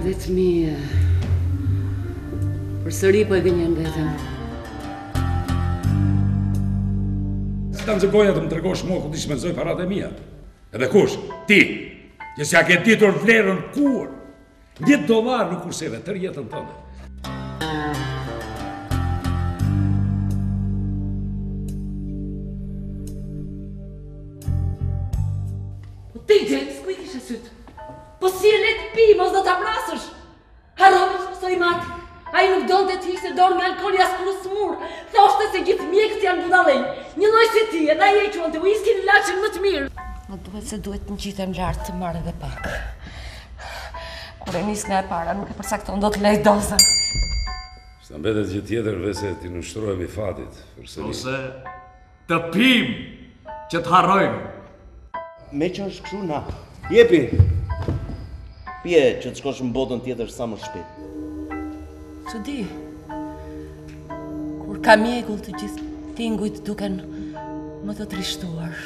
dhe të mija. Për sëri po e gënjen vetëm. Si ta nëzëgoja të më tregosh mua ku ti shmenzoj parat e mija. Edhe kush? Ti! Që s'ja ke ditur vlerën kur. $1 nuk kurseve tër jetën tënde. Ti që, s'ku i kishe sytë? Po si e letë pi, mos do t'a vrasësh. Harovi që mësoj mati. A i nuk donë të t'ishte dorë nga alkoholi as plus murë. Thoshte se gjithë mjekët janë budalej. Një loj si ti, edhe i e që të whisky në laqën më të mirë. Më duhet se duhet në qitem lartë të marrë edhe pak. Kur e nisë nga e para, nuk e përsakton do të lejt dozën. Shta mbetet gjithë tjetër vese ti në shtrojmë i fatit. Ose të pim që të harrojmë. Me që është këshu na. Jepi! Pje që të shkosh në botën tjetër sa më shpejt. Që di, kur ka mjekull të gjithë tingujt duken më të trishtuar.